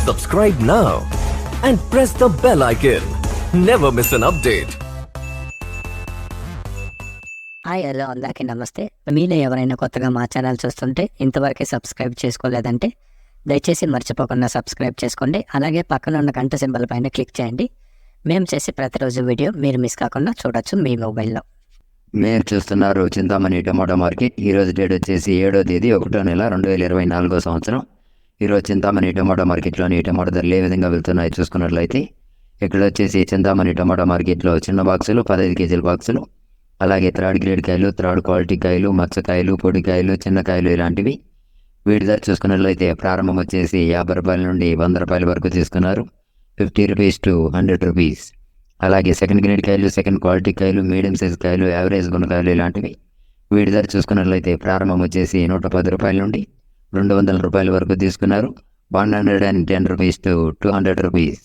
Subscribe now and press the bell icon. Never miss an update. Hi hello అందరికీ నమస్తే. మీలో ఎవరైనా కొత్తగా మా ఛానల్ చూస్తుంటే ఇంతవరకు సబ్స్క్రైబ్ చేసుకోలేదంటే దయచేసి మర్చిపోకుండా సబ్స్క్రైబ్ చేసుకోండి. అలాగే పక్కన ఉన్న గంట సింబల్ పైన క్లిక్ చేయండి. మేము చేసే ప్రతిరోజు వీడియో మీరు మిస్ కాకుండా చూడొచ్చు మీ మొబైల్లో. మీరు చూస్తున్నారు చింతామణి టమాటో మార్కెట్. ఈరోజు డేట్ వచ్చేసి 7వ తేదీ 1వ నెల 2024 సంవత్సరం. ఈరోజు చింతామణి టమాటో మార్కెట్లోని టమాటో ధరలు ఏ విధంగా వెళ్తున్నాయి చూసుకున్నట్లయితే ఇక్కడ వచ్చేసి చింతామణి టమాటో మార్కెట్లో చిన్న బాక్సులు 15 కేజీల బాక్సులు, అలాగే థర్డ్ గ్రేడ్ కాయలు, థర్డ్ క్వాలిటీ కాయలు, మచ్చకాయలు, పొడికాయలు, చిన్నకాయలు ఇలాంటివి. వీటి ధర చూసుకున్నట్లయితే ప్రారంభం వచ్చేసి 50 రూపాయల నుండి 100 రూపాయల వరకు తీసుకున్నారు, 50 రూపీస్ టు 100 రూపీస్. అలాగే సెకండ్ గ్రేడ్ కాయలు, సెకండ్ క్వాలిటీ కాయలు, మీడియం సైజ్ కాయలు, యావరేజ్ గుణకాయలు ఇలాంటివి. వీటి ధర చూసుకున్నట్లయితే ప్రారంభం వచ్చేసి 110 రూపాయల నుండి 200 రూపాయల వరకు తీసుకున్నారు, 110 రూపీస్ టు 200 రూపీస్.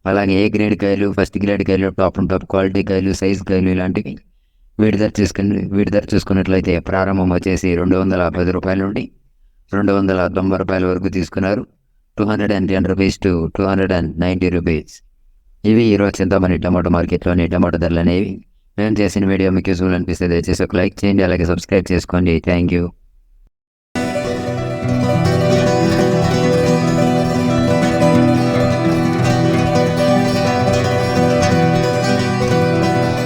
అలాగే ఏ గ్రేడ్ కాయలు, ఫస్ట్ గ్రేడ్ కాయలు, టాప్ క్వాలిటీ కాయలు, సైజ్ కాయలు ఇలాంటివి. వీటి ధర చూసుకున్నట్లయితే ప్రారంభం వచ్చేసి 210 రూపాయల నుండి 290 రూపాయల వరకు తీసుకున్నారు, 210 రూపీస్ టు 290 రూపీస్. ఇవి ఈరోజు చింతామణి టమాటో మార్కెట్లోని టమాటో ధరలు అనేవి. మేము చేసిన వీడియో మీకు యూస్ఫుల్ అనిపిస్తే దయచేసి ఒక లైక్ చేయండి, అలాగే సబ్స్క్రైబ్ చేసుకోండి. Thank you.